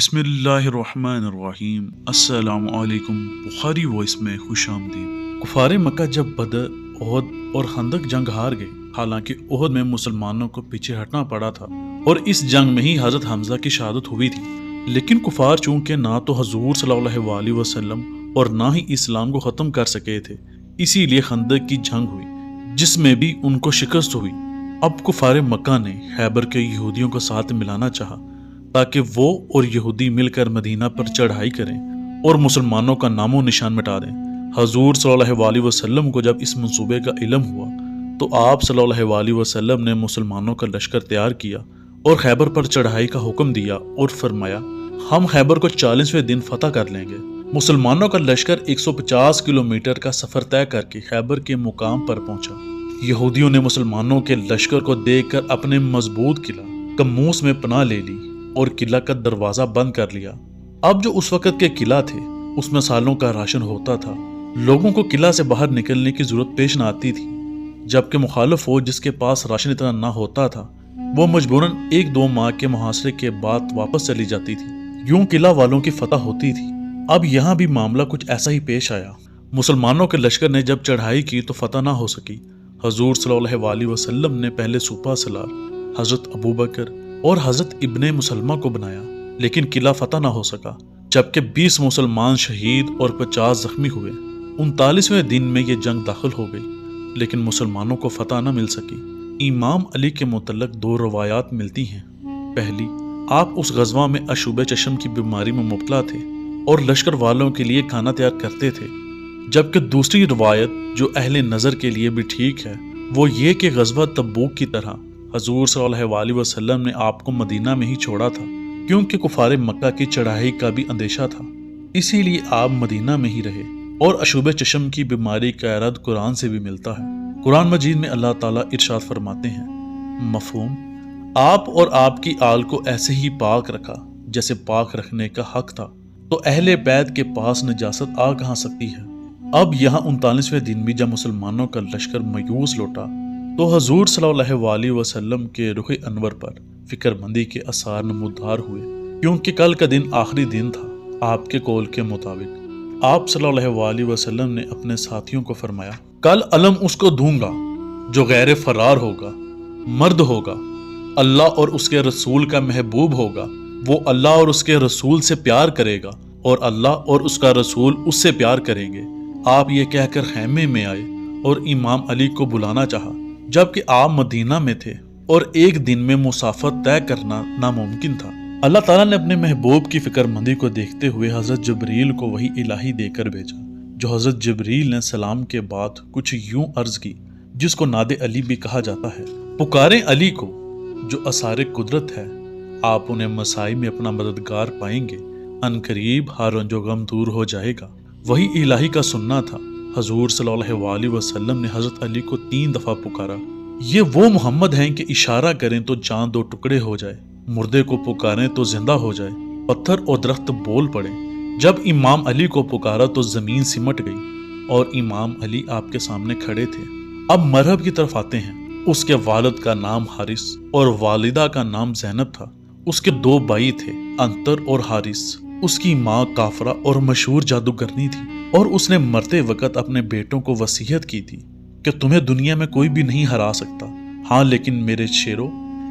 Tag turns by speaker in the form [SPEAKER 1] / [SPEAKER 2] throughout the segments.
[SPEAKER 1] بسم اللہ الرحمن الرحیم۔ السلام علیکم۔ بخاری وائس میں خوش آمدید۔ کفار مکہ جب بدر، احد اور خندق جنگ ہار گئے، حالانکہ احد میں مسلمانوں کو پیچھے ہٹنا پڑا تھا اور اس جنگ میں ہی حضرت حمزہ کی شہادت ہوئی تھی، لیکن کفار چونکہ نہ تو حضور صلی اللہ علیہ وسلم اور نہ ہی اسلام کو ختم کر سکے تھے، اسی لیے خندق کی جنگ ہوئی جس میں بھی ان کو شکست ہوئی۔ اب کفار مکہ نے خیبر کے یہودیوں کو ساتھ ملانا چاہا تاکہ وہ اور یہودی مل کر مدینہ پر چڑھائی کریں اور مسلمانوں کا نام و نشان مٹا دیں۔ حضور صلی اللہ علیہ وسلم کو جب اس منصوبے کا علم ہوا تو آپ صلی اللہ علیہ وسلم نے مسلمانوں کا لشکر تیار کیا اور خیبر پر چڑھائی کا حکم دیا اور فرمایا، ہم خیبر کو 40ویں دن فتح کر لیں گے۔ مسلمانوں کا لشکر 150 کلومیٹر کا سفر طے کر کے خیبر کے مقام پر پہنچا۔ یہودیوں نے مسلمانوں کے لشکر کو دیکھ کر اپنے مضبوط قلعہ کموس میں پناہ لے لی اور قلعہ کا دروازہ بند کر لیا۔ اب جو اس وقت کے قلعہ تھے اس میں سالوں کا راشن ہوتا تھا، لوگوں کو قلعہ سے باہر نکلنے کی ضرورت پیش نہ آتی تھی، جبکہ مخالف فوج جس کے پاس راشن اتنا نہ ہوتا تھا وہ مجبوراً 1-2 ماہ کے محاصرے کے بعد واپس چلی جاتی تھی۔ یوں قلعہ والوں کی فتح ہوتی تھی۔ اب یہاں بھی معاملہ کچھ ایسا ہی پیش آیا۔ مسلمانوں کے لشکر نے جب چڑھائی کی تو فتح نہ ہو سکی۔ حضور صلی اللہ علیہ وسلم نے پہلے سپہ سالار حضرت ابوبکر اور حضرت ابن مسلمہ کو بنایا، لیکن قلعہ فتح نہ ہو سکا، جبکہ 20 مسلمان شہید اور 50 زخمی ہوئے۔ 39ویں دن میں یہ جنگ داخل ہو گئی، لیکن مسلمانوں کو فتح نہ مل سکی۔ امام علی کے متعلق 2 روایات ملتی ہیں۔ پہلی، آپ اس غزوہ میں اشوب چشم کی بیماری میں مبتلا تھے اور لشکر والوں کے لیے کھانا تیار کرتے تھے، جبکہ دوسری روایت جو اہل نظر کے لیے بھی ٹھیک ہے وہ یہ کہ غزوہ تبوک کی طرح حضور صلی اللہ علیہ وسلم نے آپ کو مدینہ میں ہی چھوڑا تھا، کیونکہ کفار مکہ کی چڑھائی کا بھی اندیشہ تھا، اسی لیے آپ مدینہ میں ہی رہے۔ اور اشوب چشم کی بیماری کا رد قرآن سے بھی ملتا ہے۔ قرآن مجید میں اللہ تعالیٰ ارشاد فرماتے ہیں، مفہوم، آپ اور آپ کی آل کو ایسے ہی پاک رکھا جیسے پاک رکھنے کا حق تھا، تو اہل بیت کے پاس نجاست آ کہاں سکتی ہے۔ اب یہاں 39ویں دن بھی جب مسلمانوں کا لشکر مایوس لوٹا تو حضور صلی اللہ علیہ وسلم کے رخ انور پر فکر مندی کے آثار نمودار ہوئے، کیونکہ کل کا دن آخری دن تھا۔ آپ کے قول کے مطابق آپ صلی اللہ علیہ وسلم نے اپنے ساتھیوں کو فرمایا، کل علم اس کو دوں گا جو غیر فرار ہوگا، مرد ہوگا، اللہ اور اس کے رسول کا محبوب ہوگا، وہ اللہ اور اس کے رسول سے پیار کرے گا اور اللہ اور اس کا رسول اس سے پیار کریں گے۔ آپ یہ کہہ کر خیمے میں آئے اور امام علی کو بلانا چاہا، جبکہ آپ مدینہ میں تھے اور ایک دن میں مسافت طے کرنا ناممکن تھا۔ اللہ تعالیٰ نے اپنے محبوب کی فکر مندی کو دیکھتے ہوئے حضرت جبریل کو وحی الہی دے کر بھیجا، جو حضرت جبریل نے سلام کے بعد کچھ یوں عرض کی، جس کو ناد علی بھی کہا جاتا ہے، پکاریں علی کو جو اثار قدرت ہے، آپ انہیں مسائی میں اپنا مددگار پائیں گے، ان قریب ہر رنج و غم دور ہو جائے گا۔ وہی الہی کا سننا تھا۔ حضور صلی اللہ علیہ وسلم نے حضرت علی کو 3 دفعہ پکارا، یہ وہ محمد ہیں کہ اشارہ کریں تو جان 2 ٹکڑے ہو جائے، مردے کو پکاریں تو زندہ ہو جائے، پتھر اور درخت بول پڑے۔ جب امام علی کو پکارا تو زمین سمٹ گئی اور امام علی آپ کے سامنے کھڑے تھے۔ اب مرحب کی طرف آتے ہیں۔ اس کے والد کا نام حارث اور والدہ کا نام زینب تھا۔ اس کے 2 بھائی تھے، انتر اور حارث۔ اس کی ماں کافرہ اور مشہور جادوگرنی تھی، اور اس نے مرتے وقت اپنے بیٹوں کو وصیت کی تھی کہ تمہیں دنیا میں کوئی بھی نہیں ہرا سکتا، ہاں لیکن میرے شیرو،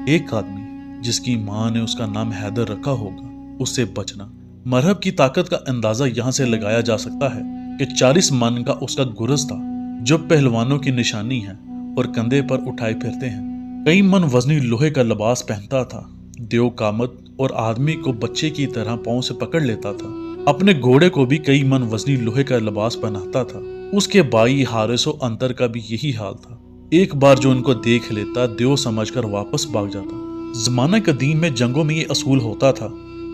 [SPEAKER 1] ایک آدمی جس کی ماں نے اس کا نام حیدر رکھا ہوگا، اس سے بچنا۔ مرحب کی طاقت کا اندازہ یہاں سے لگایا جا سکتا ہے کہ 40 من کا اس کا گرز تھا، جو پہلوانوں کی نشانی ہے اور کندھے پر اٹھائے پھرتے ہیں۔ کئی من وزنی لوہے کا لباس پہنتا تھا، دیو کامت، اور آدمی کو بچے کی طرح پاؤں سے پکڑ لیتا تھا۔ اپنے گھوڑے کو بھی کئی من وزنی لوہے کا لباس پہناتا تھا۔ اس کے بھائی حارث و انتر کا بھی یہی حال تھا۔ ایک بار جو ان کو دیکھ لیتا دیو سمجھ کر واپس بھاگ جاتا۔ زمانہ قدیم میں جنگوں میں یہ اصول ہوتا تھا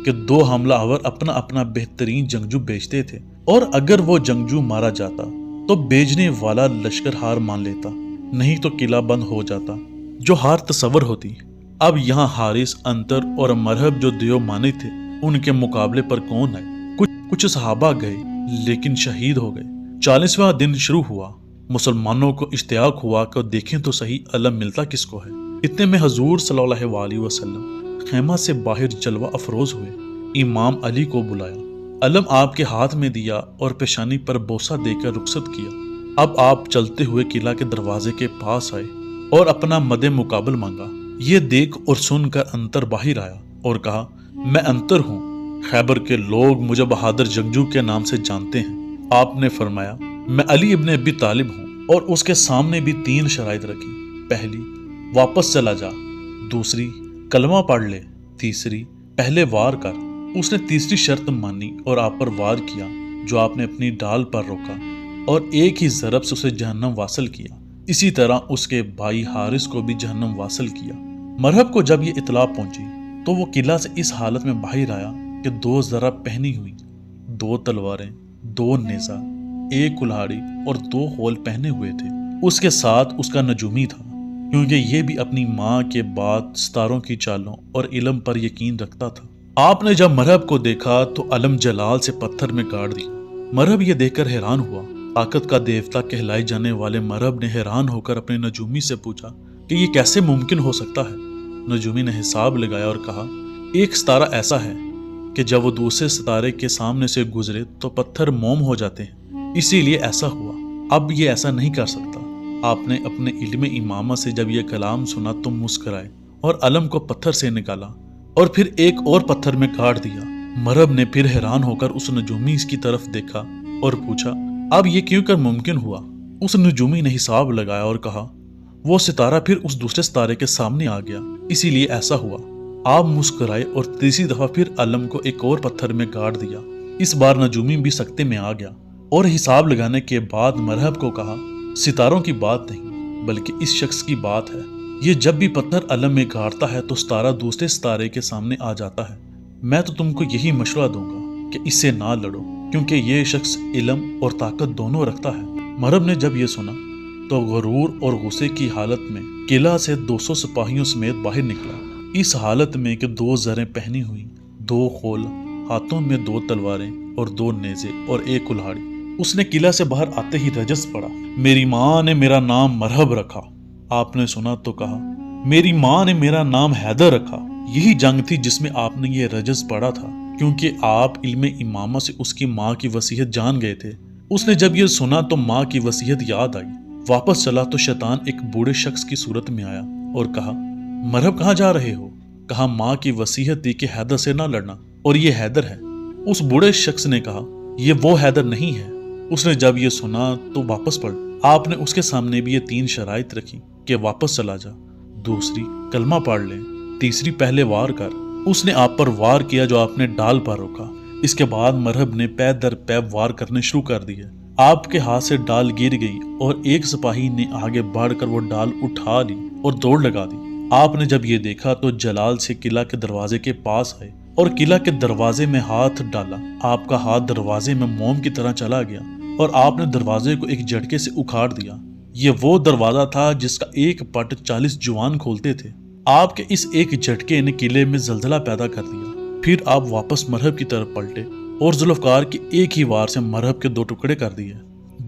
[SPEAKER 1] کہ 2 حملہ آور اپنا اپنا بہترین جنگجو بیچتے تھے، اور اگر وہ جنگجو مارا جاتا تو بیچنے والا لشکر ہار مان لیتا، نہیں تو قلعہ بند ہو جاتا، جو ہار تصور ہوتی۔ اب یہاں حارث، انتر اور مرحب جو دیو مانے تھے، ان کے مقابلے پر کون ہے؟ کچھ صحابہ گئے لیکن شہید ہو گئے۔ 40واں دن شروع ہوا۔ مسلمانوں کو اشتیاق ہوا کہ دیکھیں تو صحیح علم ملتا کس کو ہے۔ اتنے میں حضور صلی اللہ علیہ وسلم خیمہ سے باہر جلوہ افروز ہوئے۔ امام علی کو بلایا، علم آپ کے ہاتھ میں دیا اور پیشانی پر بوسہ دے کر رخصت کیا۔ اب آپ چلتے ہوئے قلعہ کے دروازے کے پاس آئے اور اپنا مد مقابل مانگا۔ یہ دیکھ اور سن کر انتر باہر آیا اور کہا، میں انتر ہوں، خیبر کے لوگ مجھے بہادر جنگجو کے نام سے جانتے ہیں۔ آپ نے فرمایا، میں علی ابن ابی طالب ہوں، اور اس کے سامنے بھی 3 شرائط رکھی۔ پہلی، واپس چلا جا۔ دوسری، کلمہ پڑھ لے۔ تیسری، پہلے وار کر۔ اس نے تیسری شرط مانی اور آپ پر وار کیا، جو آپ نے اپنی ڈال پر روکا اور ایک ہی ضرب سے اسے جہنم واصل کیا۔ اسی طرح اس کے بھائی حارث کو بھی جہنم واصل کیا۔ مرہب کو جب یہ اطلاع پہنچی تو وہ قلعہ سے اس حالت میں باہر آیا کہ 2 ضرب پہنی ہوئی، 2 تلواریں، 2 نیزہ، 1 کلہاڑی اور 2 خول پہنے ہوئے تھے۔ اس کے ساتھ اس کا نجومی تھا، کیونکہ یہ بھی اپنی ماں کے بعد ستاروں کی چالوں اور علم پر یقین رکھتا تھا۔ آپ نے جب مرہب کو دیکھا تو علم جلال سے پتھر میں گاڑ دیا۔ مرہب یہ دیکھ کر حیران ہوا۔ طاقت کا دیوتا کہلائے جانے والے مرہب نے حیران ہو کر اپنے نجومی سے پوچھا کہ یہ کیسے ممکن ہو سکتا ہے۔ نجومی نے حساب لگایا اور کہا، ایک ستارہ ایسا ہے کہ جب وہ دوسرے ستارے کے سامنے سے گزرے تو پتھر موم ہو جاتے ہیں، اسی لیے ایسا ہوا۔ اب یہ ایسا نہیں کر سکتا۔ آپ نے اپنے علم امامہ سے جب یہ کلام سنا تو مسکرائے اور علم کو پتھر سے نکالا اور پھر ایک اور پتھر میں کاٹ دیا۔ مرہب نے پھر حیران ہو کر اس نجومی کی طرف دیکھا اور پوچھا، اب یہ کیوں کر ممکن ہوا؟ اس نجومی نے حساب لگایا اور کہا، وہ ستارہ پھر اس دوسرے ستارے کے سامنے آ گیا، اسی لیے ایسا ہوا۔ آپ مسکرائے اور تیسری دفعہ پھر علم کو ایک اور پتھر میں کاٹ دیا۔ اس بار نجومی بھی سکتے میں آ گیا اور حساب لگانے کے بعد مرہب کو کہا، ستاروں کی بات نہیں بلکہ اس شخص کی بات ہے۔ یہ جب بھی پتھر علم میں گاڑتا ہے تو ستارہ دوسرے ستارے کے سامنے آ جاتا ہے۔ میں تو تم کو یہی مشورہ دوں گا کہ اس سے نہ لڑو، کیونکہ یہ شخص علم اور طاقت دونوں رکھتا ہے۔ مرہب نے جب یہ سنا تو غرور اور غصے کی حالت میں قلعہ سے 200 سپاہیوں سمیت باہر نکلا، اس حالت میں کہ 2 زریں پہنی ہوئی، 2 خول، ہاتھوں میں 2 تلواریں اور 2 نیزے اور 1 کلہاڑی۔ اس نے قلعہ سے باہر آتے ہی رجس پڑا، میری ماں نے میرا نام مرہب رکھا۔ آپ نے سنا تو کہا، میری ماں نے میرا نام حیدر رکھا۔ یہی جنگ تھی جس میں آپ نے یہ رجس پڑا تھا، کیونکہ آپ علم امامہ سے اس کی ماں کی وصیت جان گئے تھے۔ اس نے جب یہ سنا تو ماں کی وصیت یاد آئی۔ واپس چلا تو شیطان ایک بوڑھے شخص کی صورت میں آیا اور کہا، مرہب کہاں جا رہے ہو؟ کہا، ماں کی وصیت دی کہ حیدر سے نہ لڑنا، اور یہ حیدر ہے۔ اس بوڑھے شخص نے کہا، یہ وہ حیدر نہیں ہے۔ اس نے جب یہ سنا تو واپس پڑ۔ آپ نے اس کے سامنے بھی یہ 3 شرائط رکھی کہ واپس چلا جا، دوسری کلمہ پڑھ لے، تیسری پہلے وار کر۔ اس نے آپ پر وار کیا جو آپ نے ڈال پر روکا۔ اس کے بعد مرہب نے پے در پے وار کرنے شروع کر دیے۔ آپ کے ہاتھ سے ڈال گر گئی اور ایک سپاہی نے آگے بڑھ کر وہ ڈال اٹھا لی اور دوڑ لگا دی۔ آپ نے جب یہ دیکھا تو جلال سے قلعہ کے دروازے کے پاس آئے اور قلعہ کے دروازے میں ہاتھ ڈالا۔ آپ کا ہاتھ دروازے میں موم کی طرح چلا گیا اور آپ نے دروازے کو ایک جھٹکے سے اکھاڑ دیا۔ یہ وہ دروازہ تھا جس کا ایک پٹ 40 جوان کھولتے تھے۔ آپ کے اس ایک جھٹکے نے قلعے میں زلزلہ پیدا کر دیا۔ پھر آپ واپس مرہب کی طرف پلٹے اور ذوالفقار کی ایک ہی وار سے مرہب کے 2 ٹکڑے کر دیے۔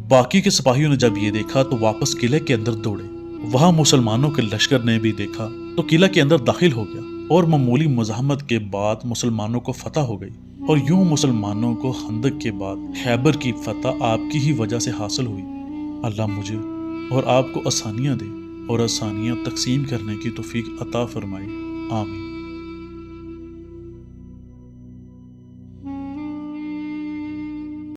[SPEAKER 1] باقی کے سپاہیوں نے جب یہ دیکھا تو واپس قلعے کے اندر دوڑے۔ وہاں مسلمانوں کے لشکر نے بھی دیکھا تو قلعہ کے اندر داخل ہو گیا اور معمولی مزاحمت کے بعد مسلمانوں کو فتح ہو گئی، اور یوں مسلمانوں کو خندق کے بعد خیبر کی فتح آپ کی ہی وجہ سے حاصل ہوئی۔ اللہ مجھے اور آپ کو آسانیاں دے اور آسانیاں تقسیم کرنے کی توفیق عطا فرمائے، آمین۔